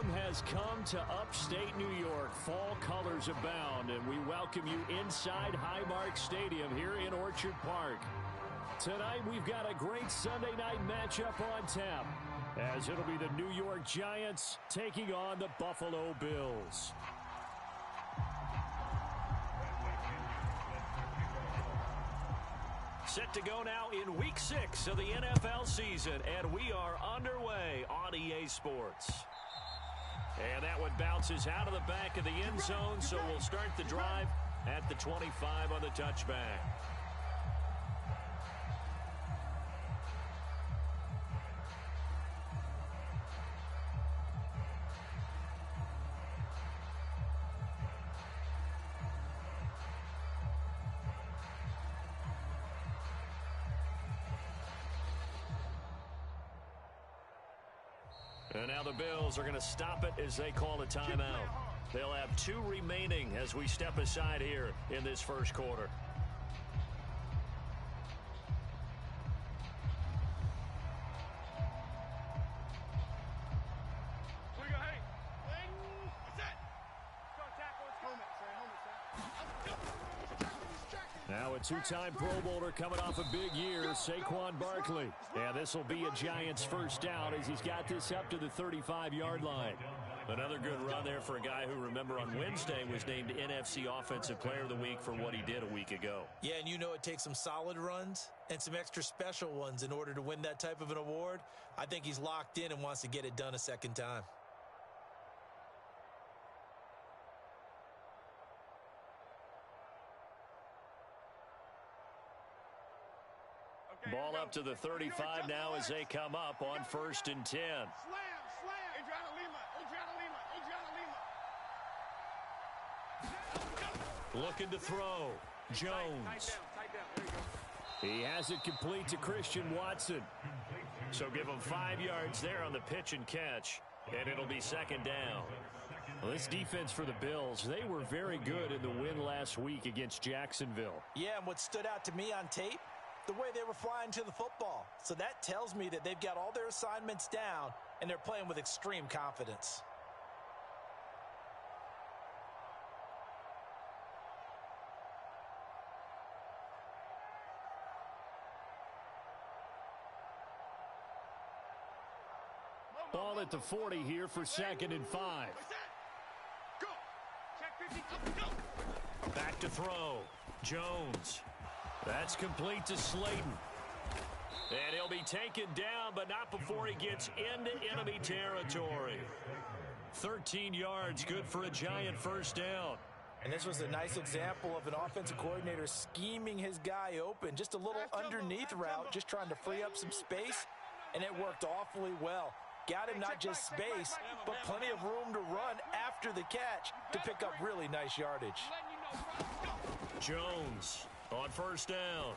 Autumn has come to upstate New York. Fall colors abound, and we welcome you inside Highmark Stadium here in Orchard Park. Tonight, we've got a great Sunday night matchup on tap, as it'll be the New York Giants taking on the Buffalo Bills. Set to go now in Week 6 of the NFL season, and we are underway on EA Sports. And that one bounces out of the back of the end zone, so we'll start the drive at the 25 on the touchback. And now the Bills are going to stop it as they call a timeout. They'll have 2 remaining as we step aside here in this first quarter. Now a 2-time Pro Bowler coming off a big year, Saquon Barkley. And this will be a Giants first down as he's got this up to the 35-yard line. Another good run there for a guy who, remember, on Wednesday was named NFC Offensive Player of the Week for what he did a week ago. Yeah, and you know it takes some solid runs and some extra special ones in order to win that type of an award. I think he's locked in and wants to get it done a second time. Ball up to the 35 now as they come up on 1st and 10. Looking to throw. Jones. He has it complete to Christian Watson. So give him 5 yards there on the pitch and catch, and it'll be second down. Well, this defense for the Bills, they were very good in the win last week against Jacksonville. Yeah, and what stood out to me on tape, the way they were flying to the football. So that tells me that they've got all their assignments down, and they're playing with extreme confidence. Ball at the 40 here for 2nd and 5. Back to throw. Jones. That's complete to Slayton. And he'll be taken down, but not before he gets into enemy territory. 13 yards, good for a Giant first down. And this was a nice example of an offensive coordinator scheming his guy open. Just a little underneath route, just trying to free up some space, and it worked awfully well. Got him not just space, but plenty of room to run after the catch to pick up really nice yardage. Jones on first down.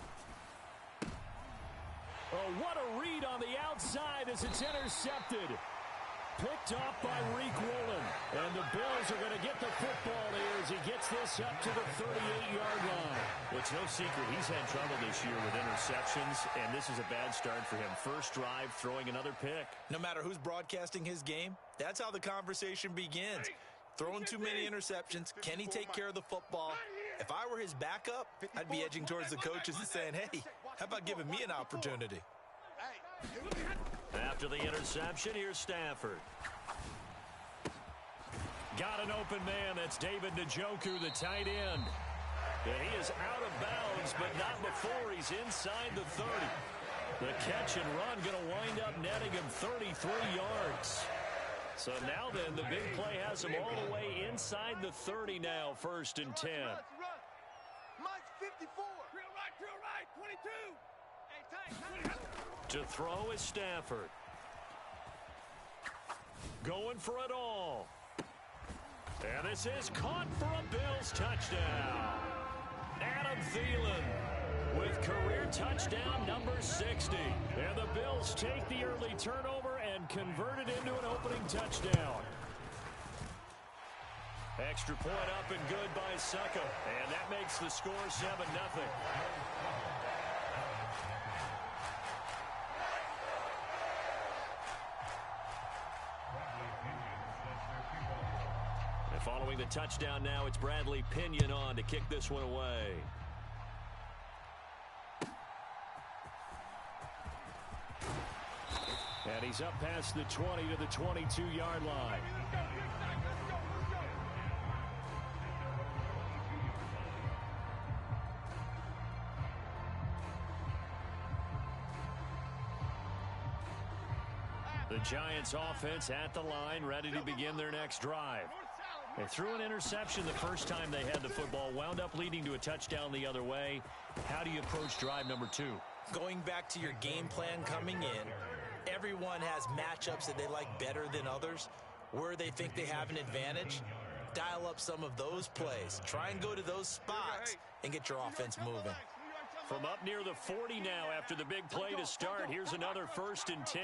Oh, what a read on the outside as it's intercepted. Picked off by Reek Woolen. And the Bills are going to get the football here as he gets this up to the 38-yard line. Well, it's no secret he's had trouble this year with interceptions, and this is a bad start for him. First drive, throwing another pick. No matter who's broadcasting his game, that's how the conversation begins. Throwing too many interceptions. Can he take care of the football? If I were his backup, I'd be edging towards the coaches and saying, hey, how about giving me an opportunity? After the interception, here's Stafford. Got an open man. That's David Njoku, the tight end. And he is out of bounds, but not before he's inside the 30. The catch and run going to wind up netting him 33 yards. So now then, the big play has him all the way inside the 30 now, 1st and 10. Mike's 54. Drill right, 22. To throw is Stafford. Going for it all. And this is caught for a Bills touchdown. Adam Thielen with career touchdown number 60. And the Bills take the early turnover and convert it into an opening touchdown. Extra point up and good by Succa. And that makes the score 7-0. Throwing the touchdown now, it's Bradley Pinion on to kick this one away. And he's up past the 20 to the 22-yard line. The Giants offense at the line, ready to begin their next drive. They threw an interception the first time they had the football, wound up leading to a touchdown the other way. How do you approach drive number 2? Going back to your game plan coming in, everyone has matchups that they like better than others, where they think they have an advantage. Dial up some of those plays. Try and go to those spots and get your offense moving. From up near the 40 now after the big play to start, here's another 1st and 10.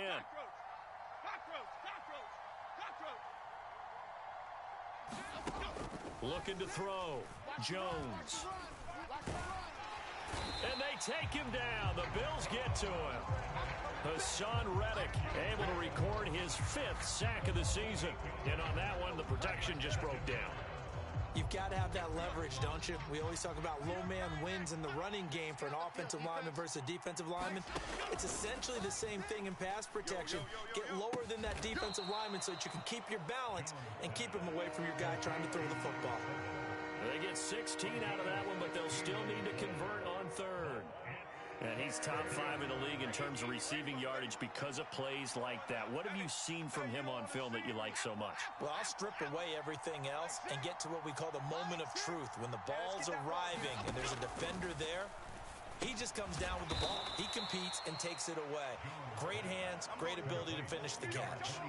Looking to throw. Jones. And they take him down. The Bills get to him. Hassan Reddick able to record his 5th sack of the season. And on that one, the protection just broke down. You've got to have that leverage, don't you? We always talk about low man wins in the running game for an offensive lineman versus a defensive lineman. It's essentially the same thing in pass protection. Get lower than that defensive lineman so that you can keep your balance and keep him away from your guy trying to throw the football. They get 16 out of that one, but they'll still need to convert on 3rd. And he's top 5 in the league in terms of receiving yardage because of plays like that. What have you seen from him on film that you like so much? Well, I'll strip away everything else and get to what we call the moment of truth. When the ball's arriving and there's a defender there, he just comes down with the ball. He competes and takes it away. Great hands, great ability to finish the catch.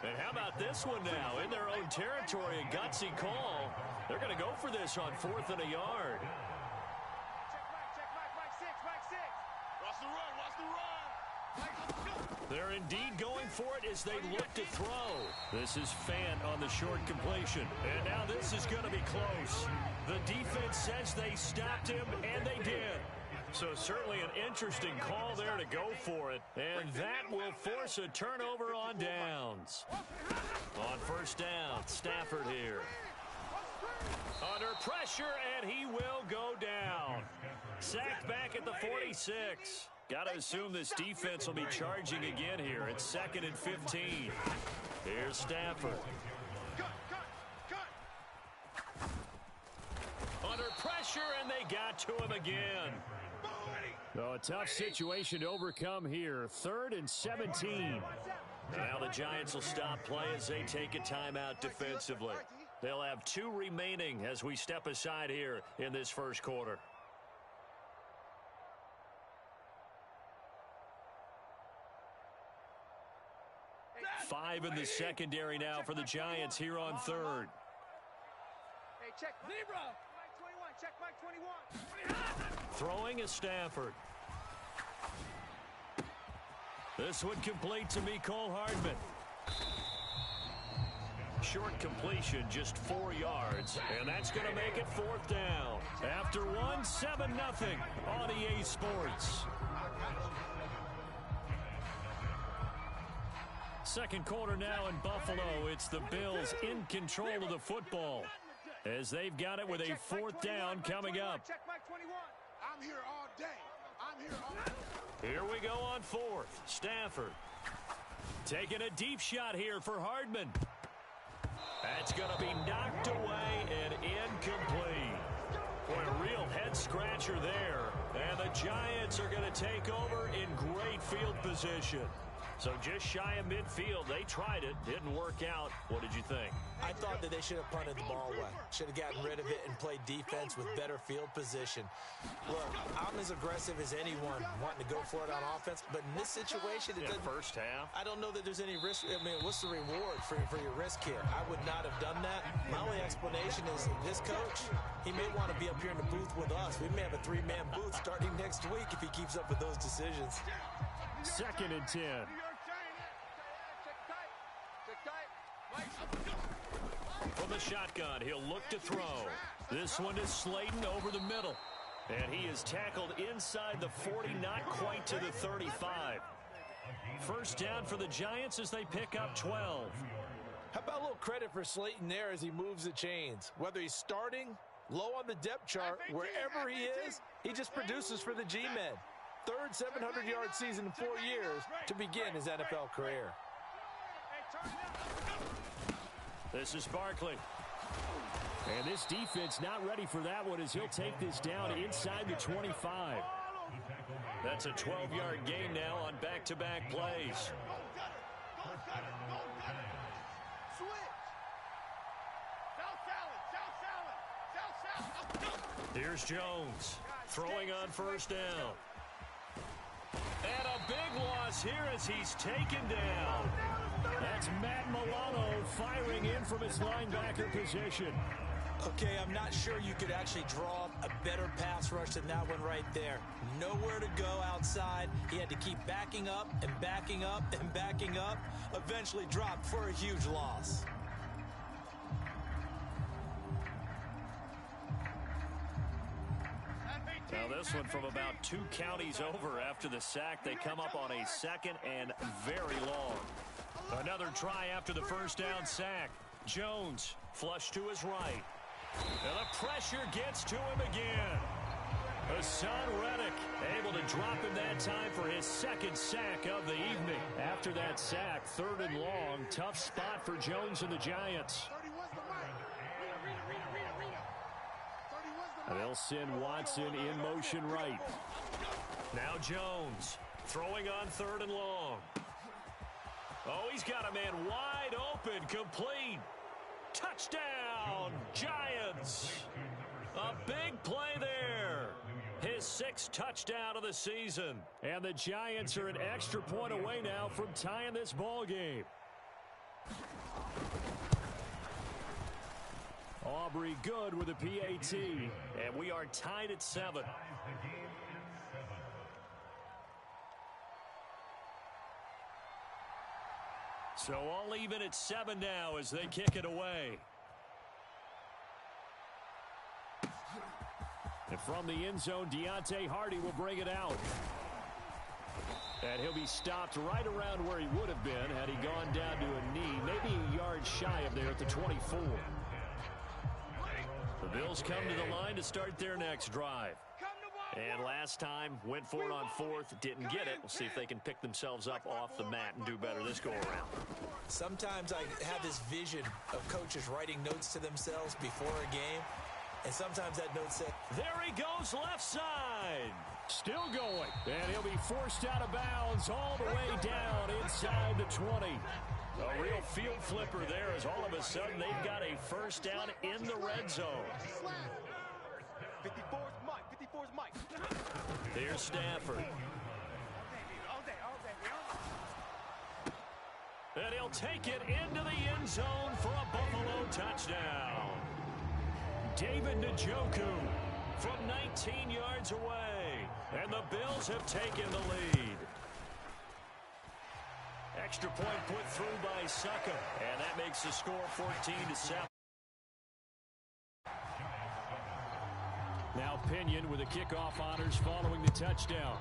And how about this one now? In their own territory, a gutsy call. They're going to go for this on 4th and a yard. They're indeed going for it as they look to throw. This is Fant on the short completion. And now this is going to be close. The defense says they stopped him, and they did. So certainly an interesting call there to go for it. And that will force a turnover on downs. On 1st down, Stafford here. Under pressure, and he will go down. Sacked back at the 46. Got to assume this defense will be charging again here. It's 2nd and 15. Here's Stafford. Under pressure, and they got to him again. Oh, a tough situation to overcome here. 3rd and 17. Now the Giants will stop play as they take a timeout defensively. They'll have 2 remaining as we step aside here in this first quarter. 5 in the secondary now for the Giants here on 3rd. Hey, check Zebra. Mike 21. Check Mike 21. Throwing is Stafford. This one complete to Mecole Hardman. Short completion, just 4 yards, and that's going to make it 4th down. After 1, 7-0 on EA Sports. Second quarter now in Buffalo. It's the Bills in control of the football as they've got it with a 4th down coming up. Check Mike 21. I'm here all day. I'm here all day. Here we go on 4th. Stafford taking a deep shot here for Hardman. That's going to be knocked away and incomplete. Boy, a real head-scratcher there. And the Giants are going to take over in great field position. So just shy of midfield. They tried it. Didn't work out. What did you think? I thought that they should have punted the ball away. Should have gotten rid of it and played defense with better field position. Look, I'm as aggressive as anyone wanting to go for it on offense, but in this situation, it doesn't. First half. I don't know that there's any risk. I mean, what's the reward for your risk here? I would not have done that. My only explanation is this coach, he may want to be up here in the booth with us. We may have a 3-man booth starting next week if he keeps up with those decisions. 2nd and 10. From the shotgun, he'll look to throw. This one is Slayton over the middle. And he is tackled inside the 40, not quite to the 35. First down for the Giants as they pick up 12. How about a little credit for Slayton there as he moves the chains? Whether he's starting, low on the depth chart, wherever he is, he just produces for the G-men. Third 700-yard season in 4 years to begin his NFL career. This is Barkley. And this defense not ready for that one as he'll take this down inside the 25. That's a 12-yard gain now on back-to-back plays. Here's Jones throwing on first down. And a big loss here as he's taken down. That's Matt Milano firing in from his linebacker position. Okay, I'm not sure you could actually draw a better pass rush than that one right there. Nowhere to go outside. He had to keep backing up and backing up and backing up. Eventually dropped for a huge loss. Now this one from about 2 counties over after the sack. They come up on a second and very long. Another try after the first down sack. Jones flush to his right. And the pressure gets to him again. Hassan Reddick able to drop him that time for his second sack of the evening. After that sack, third and long, tough spot for Jones and the Giants. And they'll send Watson in motion right. Now Jones throwing on third and long. Oh, he's got a man wide open, complete. Touchdown, Giants. A big play there. His 6th touchdown of the season. And the Giants are an extra point away now from tying this ball game. Aubrey good with a PAT. And we are tied at 7. So all even at 7 now as they kick it away. And from the end zone, Deontay Hardy will bring it out. And he'll be stopped right around where he would have been had he gone down to a knee, maybe a yard shy of there at the 24. The Bills come to the line to start their next drive. And last time, went for it on 4th, didn't get it. We'll see if they can pick themselves up off the mat and do better this go-around. Sometimes I have this vision of coaches writing notes to themselves before a game, and sometimes that note said, there he goes left side. Still going. And he'll be forced out of bounds all the way down inside the 20. A real field flipper there as all of a sudden they've got a first down in the red zone. 54's Mike. Here's Stafford. And he'll take it into the end zone for a Buffalo touchdown. David Njoku from 19 yards away. And the Bills have taken the lead. Extra point put through by Succa. And that makes the score 14-7. Now Pinion with the kickoff honors following the touchdown.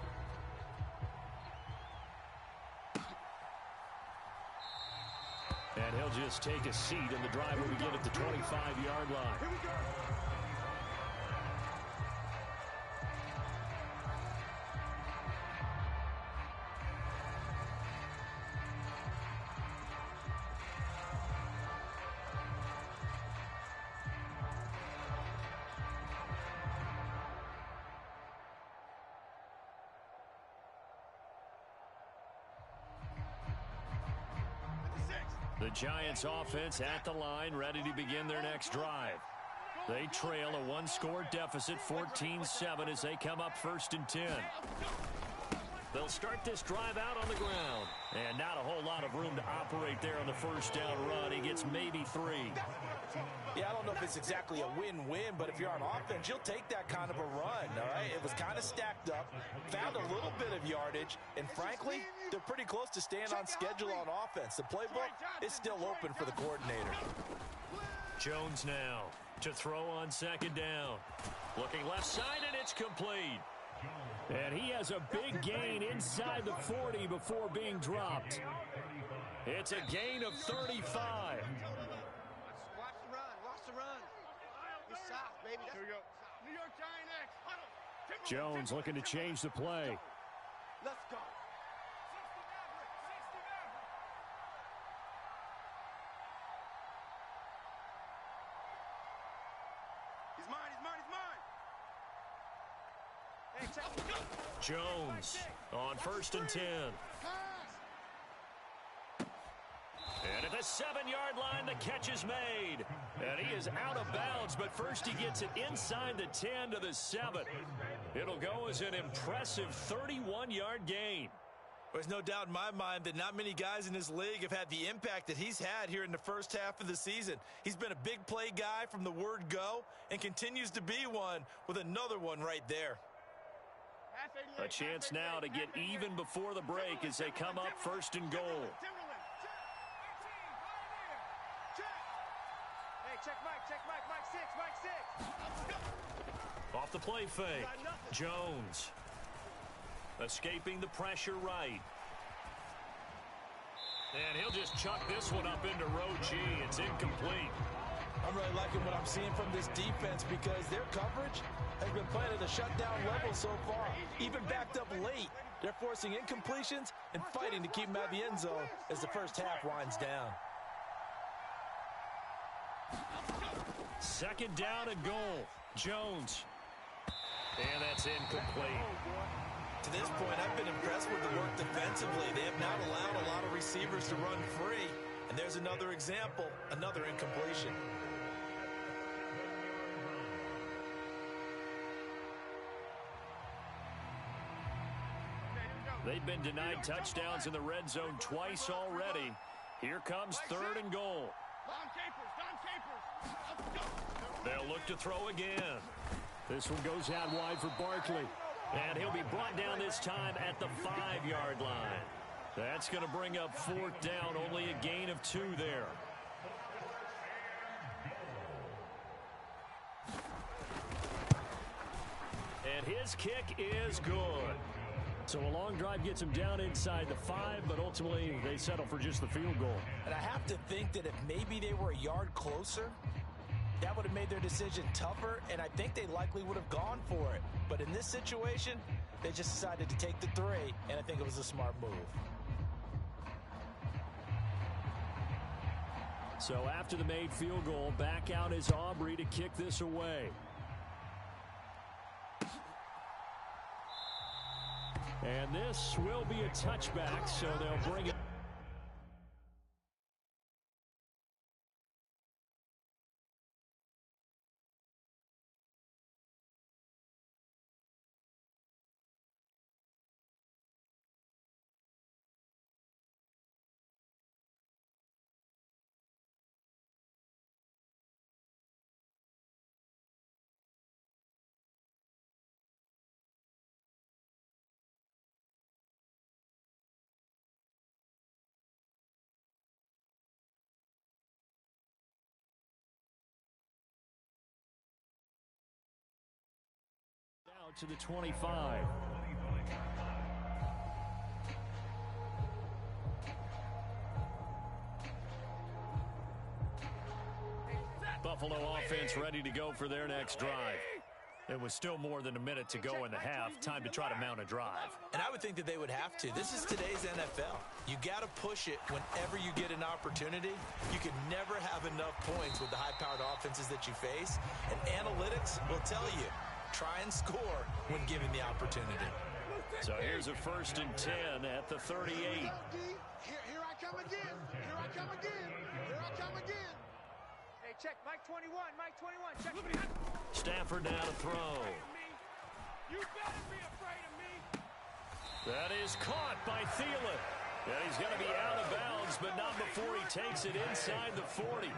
And he'll just take a seat, and the drive will begin at the 25-yard line. Here we go. The Giants offense at the line, ready to begin their next drive. They trail a one-score deficit, 14-7, as they come up 1st and 10. They'll start this drive out on the ground. And not a whole lot of room to operate there on the first down run. He gets maybe 3. Yeah, I don't know if it's exactly a win-win, but if you're on offense, you'll take that kind of a run, all right? It was kind of stacked up, found a little bit of yardage, and frankly, they're pretty close to staying on schedule on offense. The playbook is still open for the coordinator. Jones now to throw on 2nd down. Looking left side, and it's complete. And he has a big gain inside the 40 before being dropped. It's a gain of 35. Watch the run. Watch the run. You're soft, baby. Here we go. New York Giant X. Huddle. Jones looking to change the play. Let's go. He's mine. He's mine. He's mine. Hey, check. Jones on 1st and 10. And at the 7-yard line, the catch is made. And he is out of bounds, but first he gets it inside the 10 to the 7. It'll go as an impressive 31-yard gain. There's no doubt in my mind that not many guys in this league have had the impact that he's had here in the first half of the season. He's been a big play guy from the word go and continues to be one with another one right there. A chance now to get even before the break as they come up 1st and goal. Check Mike 6. Off the play fake, Jones escaping the pressure right. And he'll just chuck this one up into row G. It's incomplete. I'm really liking what I'm seeing from this defense because their coverage has been playing at a shutdown level so far. Even backed up late, they're forcing incompletions and fighting to keep them out of the end zone as the first half winds down. 2nd down and goal. Jones. And that's incomplete. To this point, I've been impressed with the work defensively. They have not allowed a lot of receivers to run free. And there's another example, another incompletion. They've been denied touchdowns in the red zone twice already. Here comes 3rd and goal. They'll look to throw again. This one goes out wide for Barkley. And he'll be brought down this time at the 5-yard line. That's going to bring up 4th down, only a gain of 2 there. And his kick is good. So a long drive gets him down inside the 5, but ultimately they settle for just the field goal. And I have to think that if maybe they were a yard closer, that would have made their decision tougher, and I think they likely would have gone for it. But in this situation, they just decided to take the 3, and I think it was a smart move. So after the made field goal, back out is Aubrey to kick this away. And this will be a touchback, so they'll bring it. Out to the 25. Buffalo offense ready to go for their next drive. It was still more than a minute to go in the half. Time to try to mount a drive. And I would think that they would have to. This is today's NFL. You got to push it whenever you get an opportunity. You can never have enough points with the high-powered offenses that you face. And analytics will tell you, try and score when given the opportunity. So here's a 1st and 10 at the 38. Here I come again. Here I come again. Here I come again. Hey, check Mike 21. Mike 21. Check. Stafford now to throw. You better be afraid of me. That is caught by Thielen. And he's going to be out of bounds, but not before he takes it inside the 40.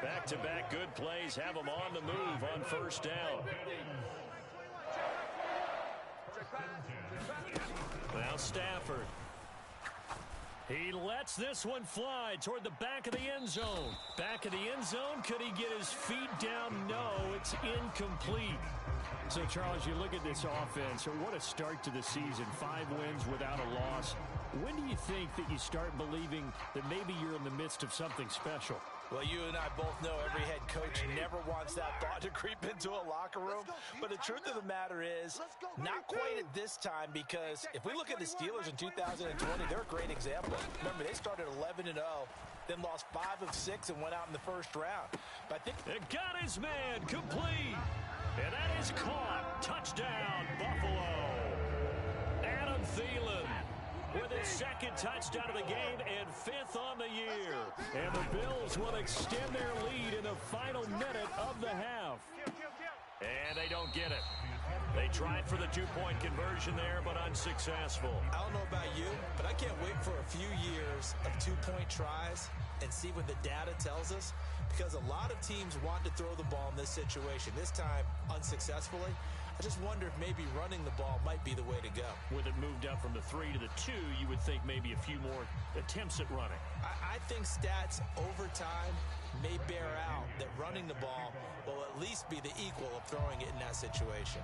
Back-to-back good plays have him on the move on 1st down. Now Stafford. He lets this one fly toward the back of the end zone. Back of the end zone. Could he get his feet down? No, it's incomplete. So, Charles, you look at this offense. What a start to the season. 5 wins without a loss. When do you think that you start believing that maybe you're in the midst of something special? Well, you and I both know every head coach never wants that thought to creep into a locker room. But the truth of the matter is, not quite at this time, because if we look at the Steelers in 2020, they're a great example. Remember, they started 11-0, then lost 5 of 6 and went out in the first round. But I think it got his man complete. And that is caught. Touchdown, Buffalo. Adam Thielen with his second touchdown of the game and 5th on the year. And the Bills will extend their lead in the final minute of the half. And they don't get it. They tried for the 2-point conversion there, but unsuccessful. I don't know about you, but I can't wait for a few years of 2-point tries and see what the data tells us, because a lot of teams want to throw the ball in this situation. This time, unsuccessfully. I just wonder if maybe running the ball might be the way to go. With it moved up from the 3 to the 2, you would think maybe a few more attempts at running. I think stats over time may bear out that running the ball will at least be the equal of throwing it in that situation.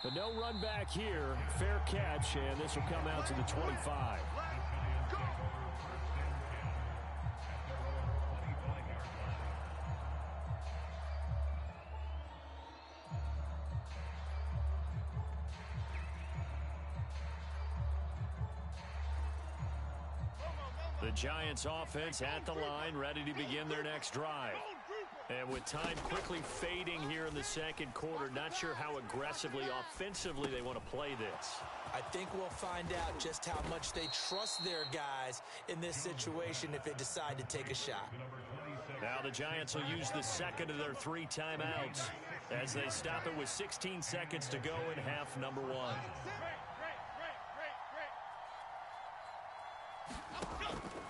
But no run back here. Fair catch, and this will come out to the 25. The Giants offense at the line, ready to begin their next drive. And with time quickly fading here in the second quarter, not sure how aggressively, offensively they want to play this. I think we'll find out just how much they trust their guys in this situation if they decide to take a shot. Now the Giants will use the second of their 3 timeouts as they stop it with 16 seconds to go in half number 1.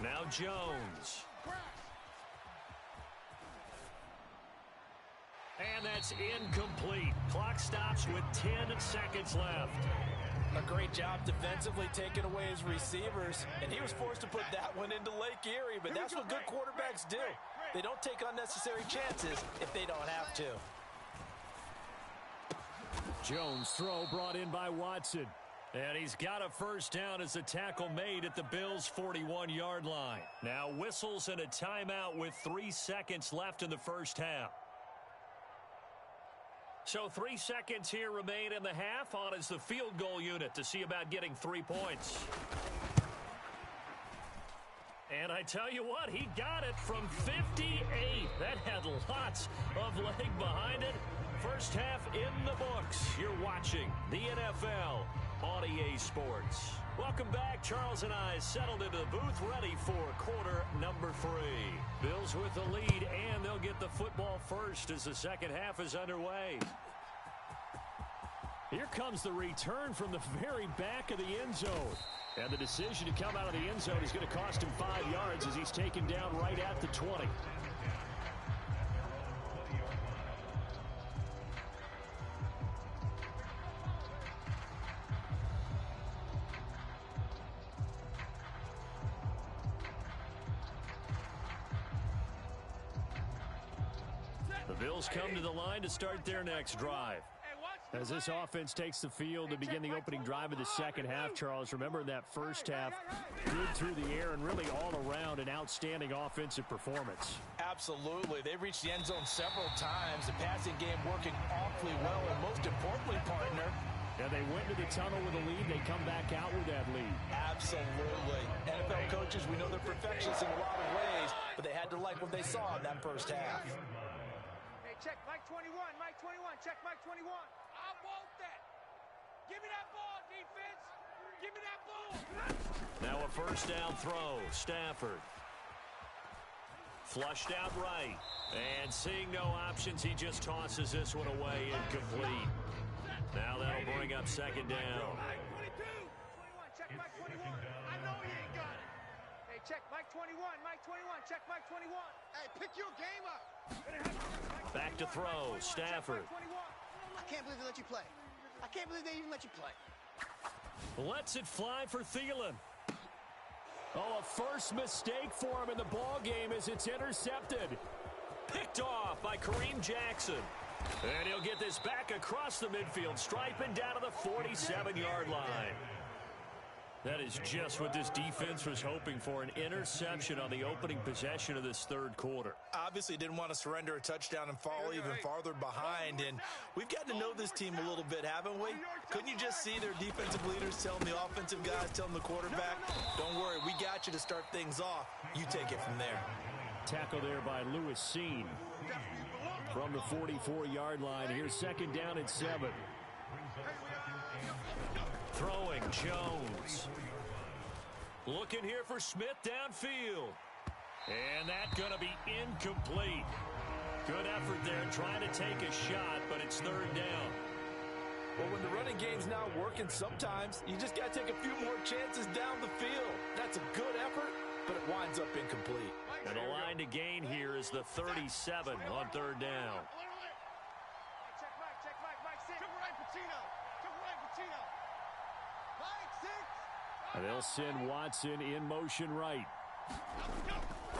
Now Jones. And that's incomplete. Clock stops with 10 seconds left. A great job defensively taking away his receivers, and he was forced to put that one into Lake Erie, but that's what good quarterbacks do. They don't take unnecessary chances if they don't have to. Jones' throw brought in by Watson. And he's got a first down as the tackle made at the Bills' 41-yard line. Now whistles and a timeout with 3 seconds left in the first half. So 3 seconds here remain in the half. On is the field goal unit to see about getting 3 points. And I tell you what, he got it from 58. That had lots of leg behind it. First half in the books. You're watching the NFL on EA Sports. Welcome back. Charles and I settled into the booth, ready for quarter number 3. Bills with the lead, and they'll get the football first as the second half is underway. Here comes the return from the very back of the end zone. And the decision to come out of the end zone is going to cost him 5 yards as he's taken down right at the 20. The Bills come to the line to start their next drive. As this offense takes the field to begin the opening drive of the second half, Charles, remember in that first half, good through the air and really all around an outstanding offensive performance. Absolutely. They've reached the end zone several times. The passing game working awfully well, and most importantly, partner, yeah, they went to the tunnel with a lead. They come back out with that lead. Absolutely. NFL coaches, we know they're perfectionists in a lot of ways, but they had to like what they saw in that first half. Hey, check Mike 21, Mike 21, check Mike 21. I want that. Give me that ball, defense. Give me that ball. Now a first down throw. Stafford. Flushed out right. And seeing no options, he just tosses this one away incomplete. Now that'll bring up second down. Mike 22. 21, check Mike 21. I know he ain't got it. Hey, check Mike 21, Mike 21, check Mike 21. Hey, pick your game up. Back to throw. Stafford. I can't believe they let you play. I can't believe they even let you play. Lets it fly for Thielen. Oh, a first mistake for him in the ball game as it's intercepted. Picked off by Kareem Jackson. And he'll get this back across the midfield stripe and down to the 47-yard line. That is just what this defense was hoping for, an interception on the opening possession of this third quarter. Obviously didn't want to surrender a touchdown and fall even farther behind, and we've gotten to know this team a little bit, haven't we? Couldn't you just see their defensive leaders telling the offensive guys, telling the quarterback, don't worry, we got you to start things off. You take it from there. Tackle there by Lewis Seen. From the 44-yard line, here's second down and 7. Throwing, Jones. Looking here for Smith downfield. And that's going to be incomplete. Good effort there trying to take a shot, but it's third down. Well, when the running game's not working, sometimes you just got to take a few more chances down the field. That's a good effort, but it winds up incomplete. And the line to gain here is the 37 on third down. And they'll send Watson in motion right.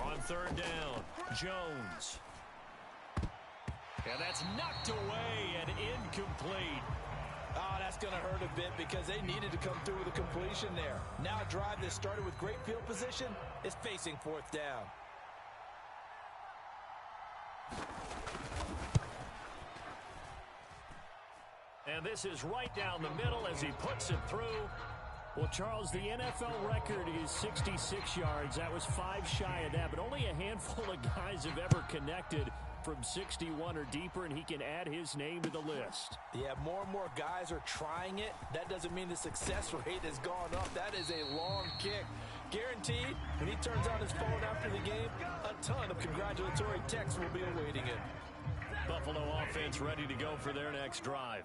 On third down, Jones. And that's knocked away and incomplete. Oh, that's going to hurt a bit because they needed to come through with a completion there. Now a drive that started with great field position is facing fourth down. And this is right down the middle as he puts it through. Well, Charles, the NFL record is 66 yards. That was 5 shy of that, but only a handful of guys have ever connected from 61 or deeper, and he can add his name to the list. Yeah, more and more guys are trying it. That doesn't mean the success rate has gone up. That is a long kick. Guaranteed, when he turns on his phone after the game, a ton of congratulatory texts will be awaiting him. Buffalo offense ready to go for their next drive.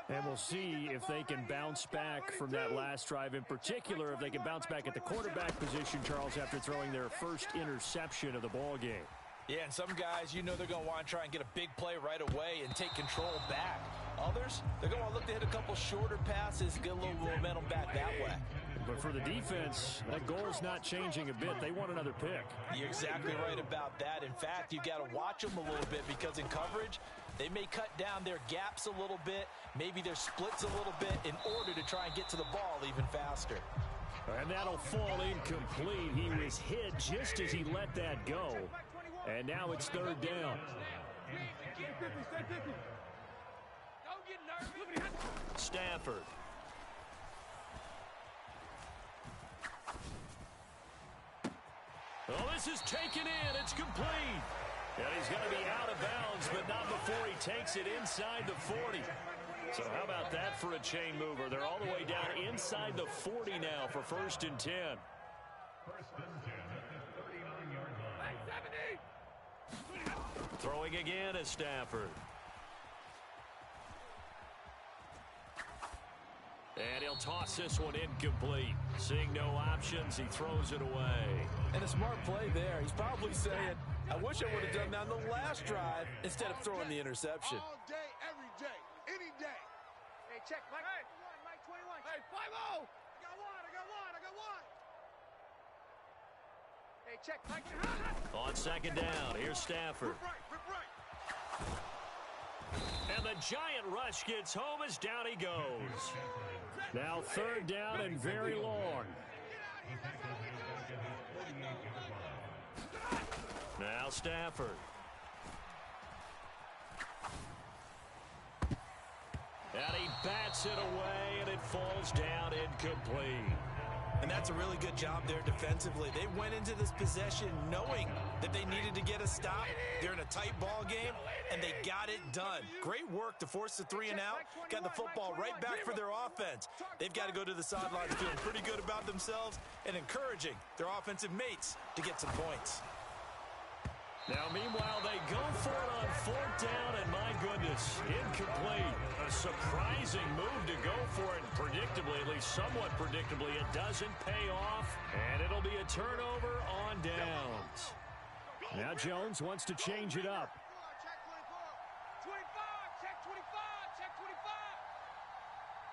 And we'll see if they can bounce back from that last drive. In particular, if they can bounce back at the quarterback position, Charles, after throwing their first interception of the ball game. Yeah, and some guys, you know they're going to want to try and get a big play right away and take control back. Others, they're going to want to look to hit a couple shorter passes, get a little momentum back that way. But for the defense, that goal's not changing a bit. They want another pick. You're exactly right about that. In fact, you've got to watch them a little bit because in coverage, they may cut down their gaps a little bit, maybe their splits a little bit in order to try and get to the ball even faster. And that'll fall incomplete. He was hit just as he let that go. And now it's third down. Stafford. Oh, this is taken in. It's complete. And he's going to be out of bounds, but not before he takes it inside the 40. So how about that for a chain mover? They're all the way down inside the 40 now for first and 10. Throwing again is Stafford. And he'll toss this one incomplete. Seeing no options, he throws it away. And a smart play there. He's probably saying, I wish I would have done that on the last drive instead of throwing the interception. All day, every day, any day. Hey, check, Mike. Hey. Mike 21. Hey, 5-0. I got one. Hey, check, Mike. On second down, here's Stafford. Rip right. And the giant rush gets home as down he goes. Now third down and very long. Now Stafford. And he bats it away, and it falls down incomplete. And that's a really good job there defensively. They went into this possession knowing that they needed to get a stop. They're in a tight ball game, and they got it done. Great work to force the 3 and out. Got the football right back for their offense. They've got to go to the sidelines feeling pretty good about themselves and encouraging their offensive mates to get some points. Now, meanwhile, they go for it on fourth down, and my goodness, incomplete. A surprising move to go for it, and predictably, at least somewhat predictably, it doesn't pay off, and it'll be a turnover on downs. Now Jones wants to change it up. Check 24. 25. Check 25. Check 25.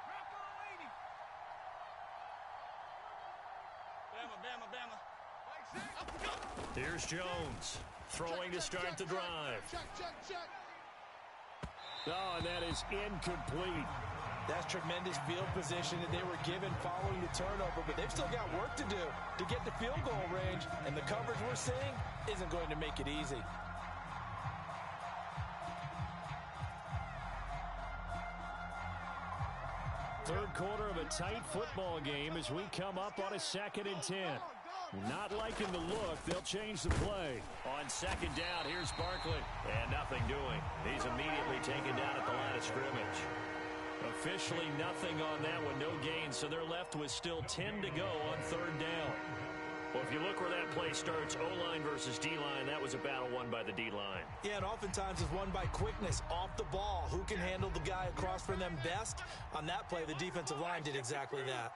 Drop on 80. Bama. Here's Jones. Throwing to start the drive. Check. Oh, and that is incomplete. That's tremendous field position that they were given following the turnover, but they've still got work to do to get the field goal range, and the coverage we're seeing isn't going to make it easy. Third quarter of a tight football game as we come up on a 2nd and 10. Not liking the look, they'll change the play. On 2nd down, here's Barkley. And nothing doing. He's immediately taken down at the line of scrimmage. Officially nothing on that one, no gain, so they're left with still 10 to go on 3rd down. Well, if you look where that play starts, O-line versus D-line, that was a battle won by the D-line. Yeah, and oftentimes it's won by quickness off the ball. Who can handle the guy across from them best? On that play, the defensive line did exactly that.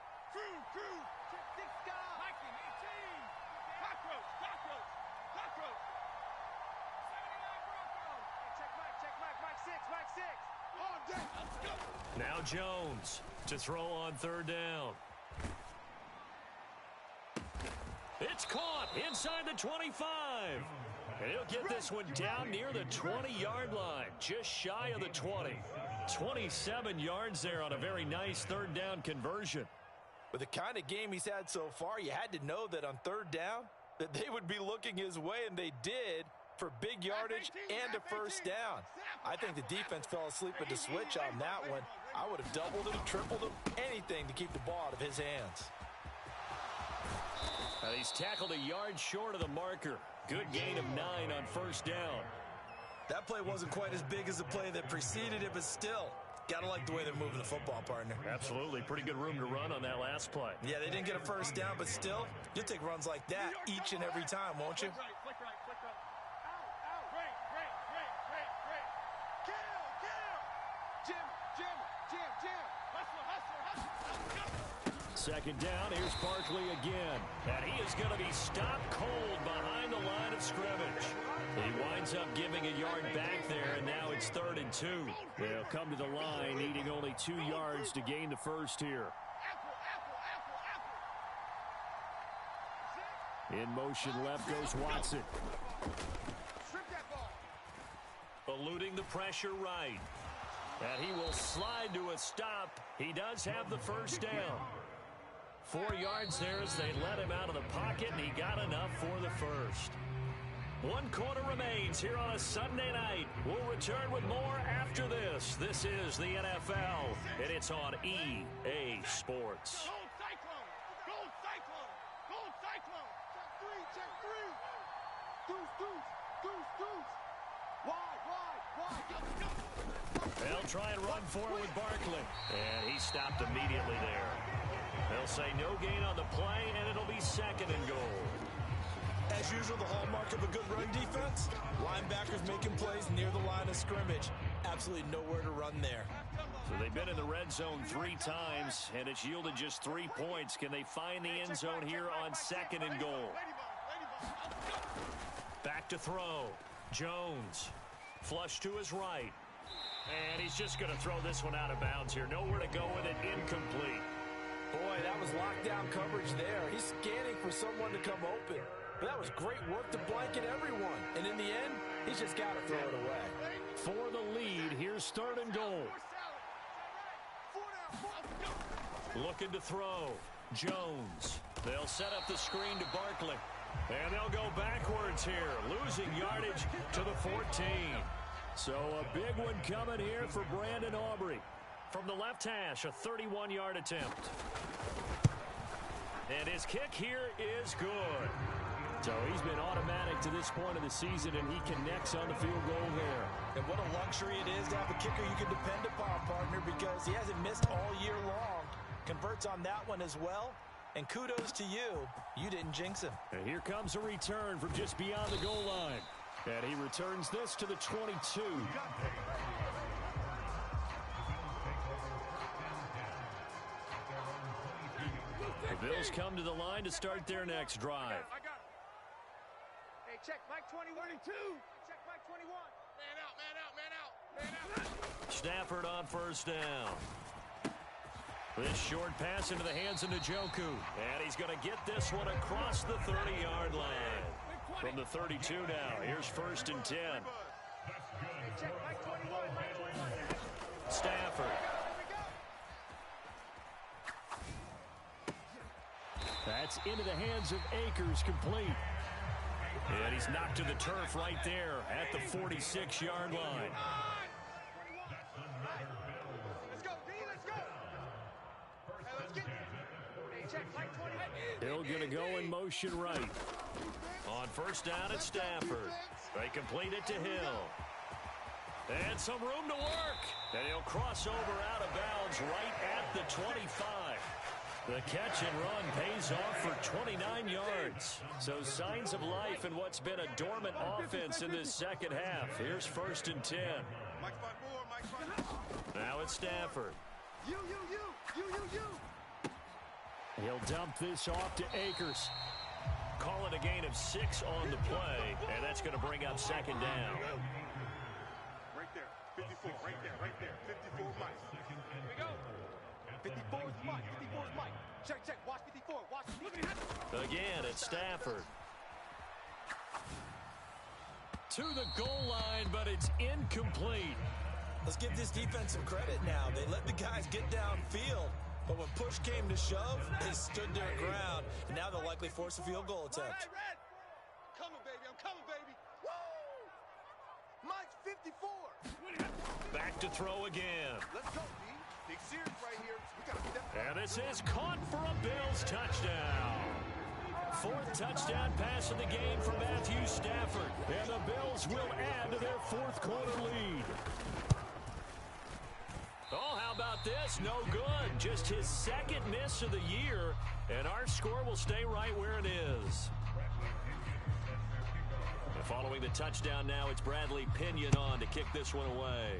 Now Jones to throw on 3rd down. It's caught inside the 25. And he'll get this one down near the 20-yard line, just shy of the 20. 27 yards there on a very nice 3rd down conversion. With the kind of game he's had so far, you had to know that on 3rd down that they would be looking his way, and they did, for big yardage and a 1st down. I think the defense fell asleep at the switch on that one. I would have doubled him, tripled him, anything to keep the ball out of his hands. He's tackled a yard short of the marker. Good gain of 9 on 1st down. That play wasn't quite as big as the play that preceded it, but still, gotta like the way they're moving the football, partner. Absolutely. Pretty good room to run on that last play. Yeah, they didn't get a 1st down, but still, you'll take runs like that each and every time, won't you? Second down, here's Barkley again. And he is going to be stopped cold behind the line of scrimmage. He winds up giving a yard back there, and now it's 3rd and 2. They'll come to the line, needing only 2 yards to gain the 1st here. In motion left goes Watson. Eluding the pressure right. And he will slide to a stop. He does have the 1st down. 4 yards there as they let him out of the pocket, and he got enough for the 1st. 1 quarter remains here on a Sunday night. We'll return with more after this. This is the NFL, and it's on EA Sports. Gold Cyclone! Gold Cyclone! Gold Cyclone! Check 3! Deuce, deuce! Deuce, deuce! Wide! They'll try and run forward with Barkley. And he stopped immediately there. They'll say no gain on the play, and it'll be 2nd and goal. As usual, the hallmark of a good run defense, linebackers making plays near the line of scrimmage. Absolutely nowhere to run there. So they've been in the red zone 3 times, and it's yielded just 3 points. Can they find the end zone here on 2nd and goal? Back to throw. Jones. Flush to his right. And he's just going to throw this one out of bounds here. Nowhere to go with it. Incomplete. Boy, that was lockdown coverage there. He's scanning for someone to come open. But that was great work to blanket everyone. And in the end, he's just got to throw it away. For the lead, here's 3rd and goal. Looking to throw. Jones. They'll set up the screen to Barkley. And they'll go backwards here, losing yardage to the 14. So a big one coming here for Brandon Aubrey. From the left hash, a 31-yard attempt. And his kick here is good. So he's been automatic to this point of the season, and he connects on the field goal there. And what a luxury it is to have a kicker you can depend upon, partner, because he hasn't missed all year long. Converts on that one as well. And kudos to you. You didn't jinx him. And here comes a return from just beyond the goal line. And he returns this to the 22. The Bills come to the line to start their next drive. I got it. Hey, check Mike 21. 22. Check Mike 21. Man out, man out, man out, man out. Stafford on 1st down. This short pass into the hands of Njoku. And he's going to get this one across the 30-yard line. From the 32 now, here's 1st and 10. check, Mike 21, Mike 21. Stafford. That's into the hands of Akers, complete. And he's knocked to the turf right there at the 46-yard line. Let's go, D, let's go. Hey, let's get hey, check, Mike 20. Hill going to go in motion right. On first down at Stafford. They complete it to Hill. And some room to work. And he'll cross over out of bounds right at the 25. The catch and run pays off for 29 yards. So signs of life in what's been a dormant offense in this second half. Here's 1st and 10. Now it's Stafford. You. He'll dump this off to Akers. Calling a gain of 6 on the play, and that's going to bring up 2nd down. Right there, 54, right there, 54 Mike. Here we go. 54 is Mike, 54 is Mike. Check, watch 54, watch 54. Again, it's Stafford. To the goal line, but it's incomplete. Let's give this defense some credit now. They let the guys get downfield, but when push came to shove, they stood their ground, and now they'll likely force a field goal attempt. Hey, Red. Coming, baby, I'm coming, baby. Woo! Mike's 54. Back to throw again. Let's go, D. Big series right here. We got to step up. And this is caught for a Bills touchdown. 4th touchdown pass of the game for Matthew Stafford. And the Bills will add to their 4th quarter lead. Oh, how about this? No good. Just his 2nd miss of the year. And our score will stay right where it is. And following the touchdown now, it's Bradley Pinion on to kick this one away.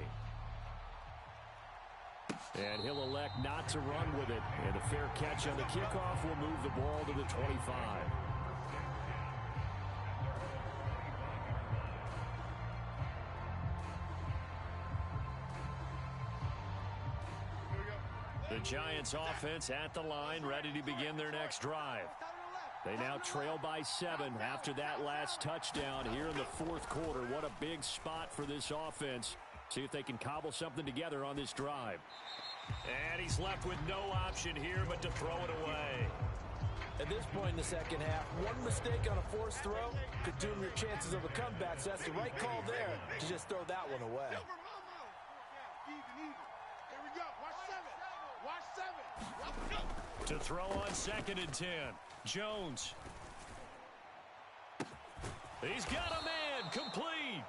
And he'll elect not to run with it. And a fair catch on the kickoff will move the ball to the 25. The Giants offense at the line, ready to begin their next drive. They now trail by 7 after that last touchdown here in the 4th quarter. What a big spot for this offense. See if they can cobble something together on this drive. And he's left with no option here but to throw it away. At this point in the second half, one mistake on a forced throw could doom your chances of a comeback, so that's the right call there to just throw that one away. Here we go. Watch 7. To throw on 2nd and 10. Jones. He's got a man, complete.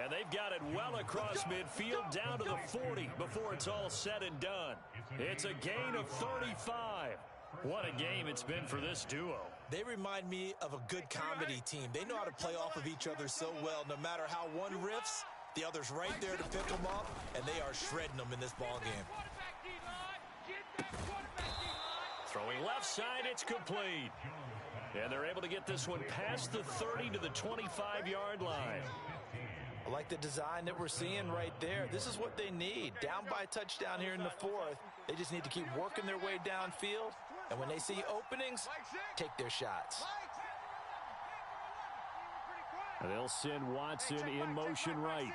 And they've got it well across midfield down to the 40 before it's all said and done. It's a gain of 35. What a game it's been for this duo. They remind me of a good comedy team. They know how to play off of each other so well. No matter how one riffs, the other's right there to pick them up, and they are shredding them in this ball game. Throwing left side, it's complete. And they're able to get this one past the 30 to the 25-yard line. I like the design that we're seeing right there. This is what they need. Down by a touchdown here in the 4th. They just need to keep working their way downfield. And when they see openings, take their shots. They'll send Watson in motion right.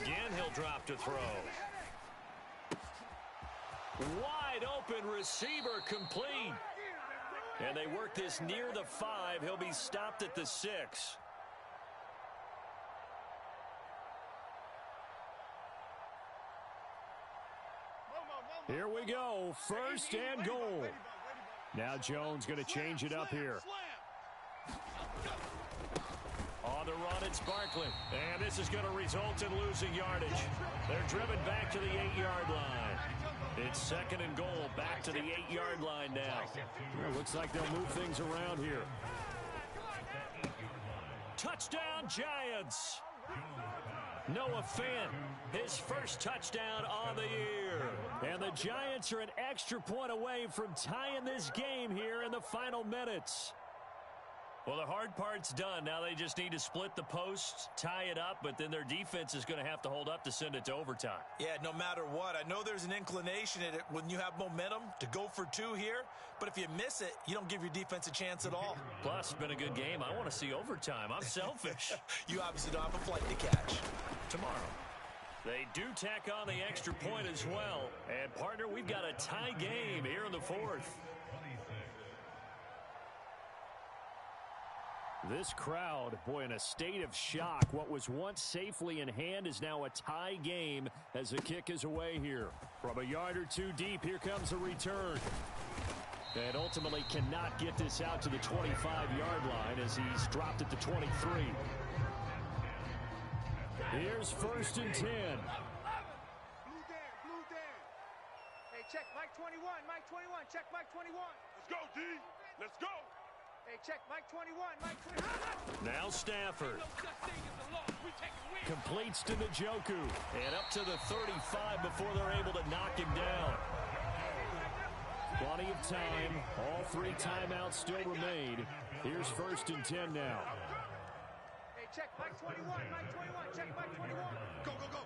Again, he'll drop to throw. Wide open receiver, complete. And they work this near the 5. He'll be stopped at the 6. Here we go, 1st and goal. Now Jones going to change it up here. On the run, it's Barkley. And this is going to result in losing yardage. They're driven back to the 8-yard line. It's 2nd and goal, back to the 8-yard line now. Well, looks like they'll move things around here. Touchdown, Giants! Noah Fant, his first touchdown on the year. And the Giants are an extra point away from tying this game here in the final minutes. Well, the hard part's done. Now they just need to split the posts, tie it up, but then their defense is going to have to hold up to send it to overtime. Yeah, no matter what. I know there's an inclination in it when you have momentum to go for 2 here, but if you miss it, you don't give your defense a chance at all. Plus, it's been a good game. I want to see overtime. I'm selfish. You obviously don't have a flight to catch. tomorrow. They do tack on the extra point as well. And, partner, we've got a tie game here in the fourth. This crowd, boy, in a state of shock. What was once safely in hand is now a tie game as the kick is away here. From a yard or two deep, here comes a return. And ultimately cannot get this out to the 25-yard line as he's dropped at the 23. Here's 1st and 10. Blue down. Hey, check Mike 21. Mike 21. Check Mike 21. Let's go, D. Let's go. Hey, check Mike 21. Mike 21. Now Stafford. Completes to Njoku. And up to the 35 before they're able to knock him down. Plenty of time. All 3 timeouts still remain. Here's 1st and 10 now. Hey, check Mike 21. Mike 21. Check Mike 21. Go, go, go.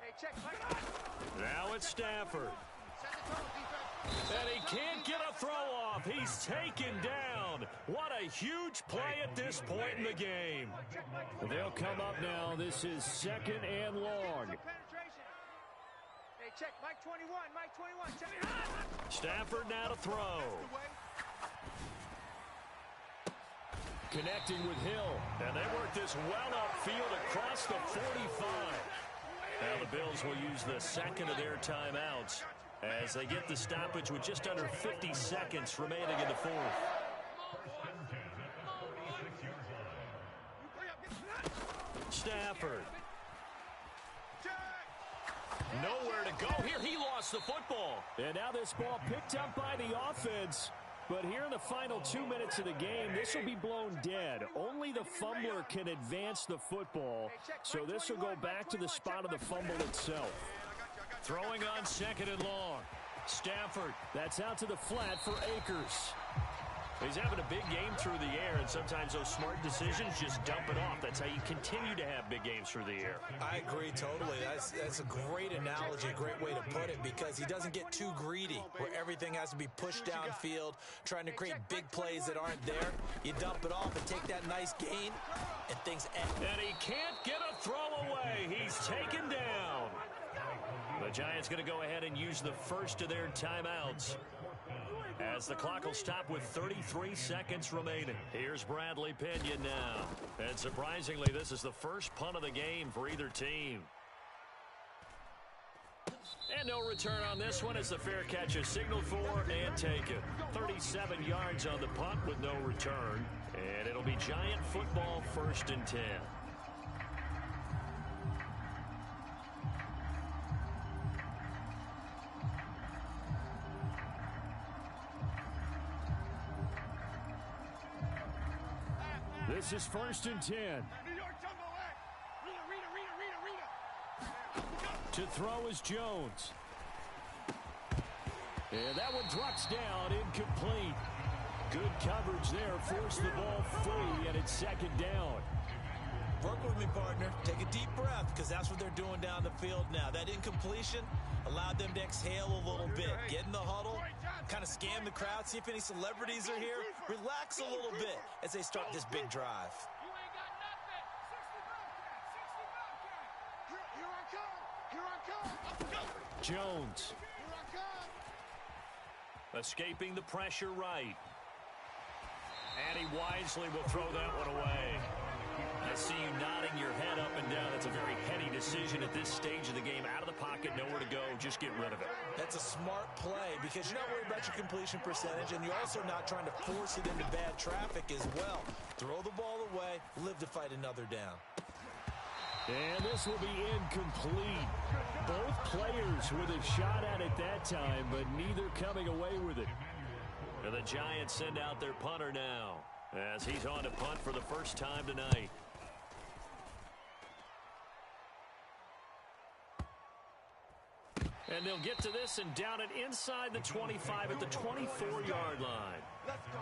Hey, check Mike. Now it's Stafford. And he can't get a throw off. He's taken down. What a huge play at this point in the game. They'll come up now. This is 2nd and long. Hey, check Mike 21. Mike 21. Check. Stafford now to throw. Connecting with Hill. And they work this well upfield across the 45. Now the Bills will use the 2nd of their timeouts as they get the stoppage with just under 50 seconds remaining in the 4th. Stafford. Nowhere to go here. He lost the football. And now this ball picked up by the offense. But here in the final 2 minutes of the game, this will be blown dead. Only the fumbler can advance the football. So this will go back to the spot of the fumble itself. Throwing on 2nd and long. Stafford, that's out to the flat for Akers. He's having a big game through the air, and sometimes those smart decisions just dump it off. That's how you continue to have big games through the air. I agree totally. That's a great analogy, a great way to put it, because he doesn't get too greedy where everything has to be pushed downfield, trying to create big plays that aren't there. You dump it off and take that nice gain, and things end. And he can't get a throw away. He's taken down. The Giants going to go ahead and use the 1st of their timeouts, as the clock will stop with 33 seconds remaining. Here's Bradley Pinion now. And surprisingly, this is the first punt of the game for either team. And no return on this one as the fair catch is signaled for and taken. 37 yards on the punt with no return. And it'll be Giant football, 1st and 10. This is 1st and 10. To throw is Jones. And that one drops down, incomplete. Good coverage there, forced the ball free, and it's 2nd down. Work with me, partner. Take a deep breath, because that's what they're doing down the field now. That incompletion allowed them to exhale a little bit. Get in the huddle, kind of scan the crowd, see if any celebrities are here. Relax a little bit as they start this big drive. You ain't got nothing. 60 Here I come. Here I come. Jones. Here I come. Escaping the pressure right. And he wisely will throw that one away. I see you nodding your head up and down. That's a very heady decision at this stage of the game. Out of the pocket, nowhere to go. Just get rid of it. That's a smart play because you're not worried about your completion percentage, and you're also not trying to force it into bad traffic as well. Throw the ball away, live to fight another down. And this will be incomplete. Both players with a shot at it that time, but neither coming away with it. And the Giants send out their punter now, as he's on to punt for the first time tonight. And they'll get to this and down it inside the 25 at the 24-yard line. Let's go.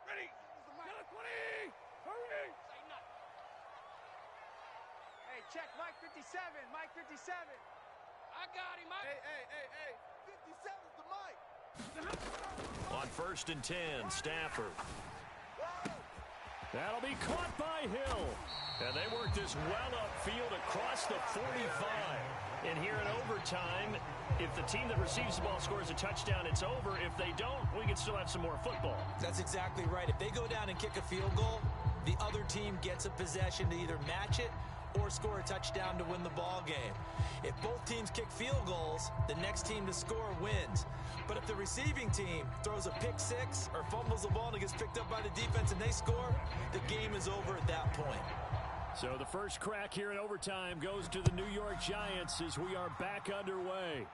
Ready. Down 20. Hurry. Say nothing. Hey, check Mike 57. Mike 57. Hey. 57's the mic. On 1st and 10, Stafford. That'll be caught by Hill. And they work this well upfield across the 45. And here in overtime, if the team that receives the ball scores a touchdown, it's over. If they don't, we can still have some more football. That's exactly right. If they go down and kick a field goal, the other team gets a possession to either match it or score a touchdown to win the ball game. If both teams kick field goals, the next team to score wins. But if the receiving team throws a pick six or fumbles the ball and it gets picked up by the defense and they score, the game is over at that point. So the first crack here in overtime goes to the New York Giants as we are back underway.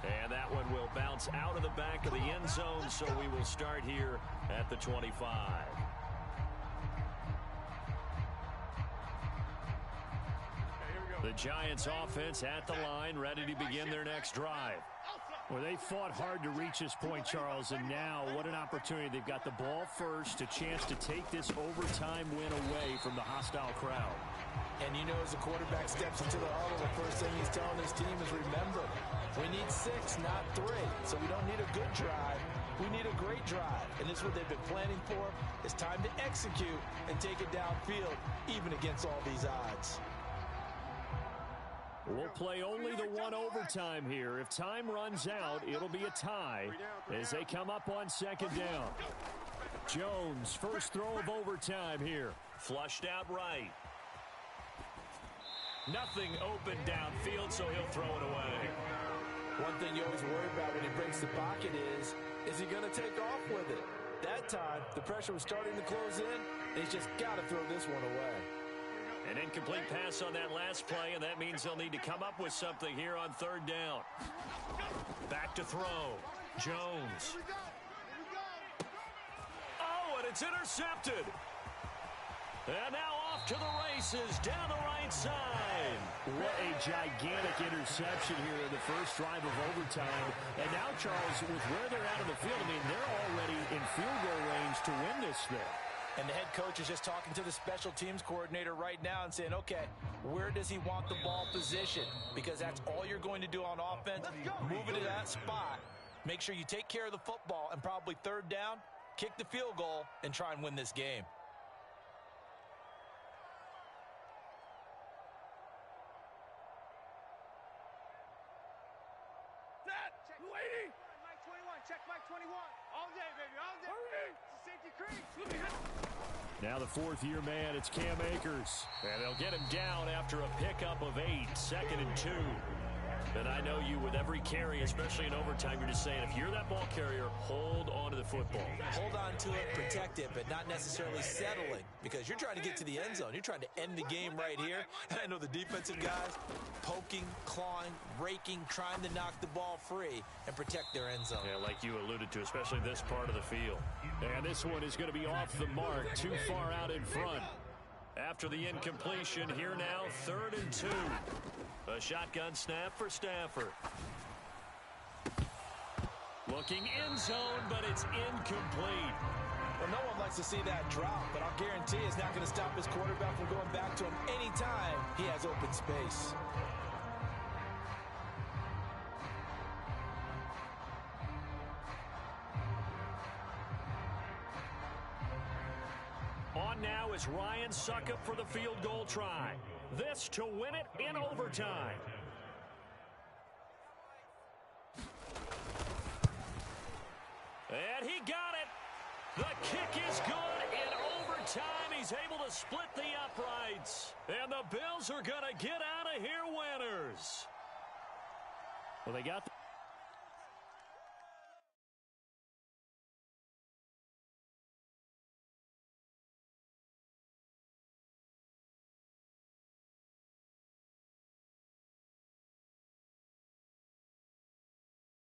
And that one will bounce out of the back of the end zone, so we will start here at the 25. The Giants offense at the line, ready to begin their next drive. Well, they fought hard to reach this point, Charles, and now what an opportunity. They've got the ball first, a chance to take this overtime win away from the hostile crowd. And you know, as the quarterback steps into the huddle, the first thing he's telling his team is, remember, we need 6, not 3. So we don't need a good drive. We need a great drive. And this is what they've been planning for. It's time to execute and take it downfield, even against all these odds. We'll play only the one overtime here. If time runs out, it'll be a tie as they come up on 2nd down. Jones, first throw of overtime here. Flushed out right. Nothing open downfield, so he'll throw it away. One thing you always worry about when he breaks the pocket is he going to take off with it? That time, the pressure was starting to close in, and he's just got to throw this one away. An incomplete pass on that last play, and that means they'll need to come up with something here on 3rd down. Back to throw. Jones. Oh, and it's intercepted. And now off to the races down the right side. What a gigantic interception here in the first drive of overtime. And now, Charles, with where they're out of the field, I mean, they're already in field goal range to win this thing. And the head coach is just talking to the special teams coordinator right now and saying, okay, where does he want the ball positioned? Because that's all you're going to do on offense. Move it to that spot. Make sure you take care of the football, and probably 3rd down, kick the field goal, and try and win this game. Lady! Mike 21, check Mike 21. All day, baby, all day. Hurry! Safety crease. Now the 4th-year man, it's Cam Akers. And they'll get him down after a pickup of 8, 2nd and 2. And I know you, with every carry, especially in overtime, you're just saying, if you're that ball carrier, hold on to the football. Hold on to it, protect it, but not necessarily settling, because you're trying to get to the end zone. You're trying to end the game right here. And I know the defensive guys poking, clawing, raking, trying to knock the ball free and protect their end zone. Yeah, like you alluded to, especially this part of the field. And this one is going to be off the mark, too far out in front. After the incompletion, here now, 3rd and 2. A shotgun snap for Stafford. Looking end zone, but it's incomplete. Well, no one likes to see that drop, but I'll guarantee it's not going to stop his quarterback from going back to him anytime he has open space. On now is Ryan Succop for the field goal try. This to win it in overtime. And he got it. The kick is good in overtime. He's able to split the uprights. And the Bills are going to get out of here winners. Well, they got the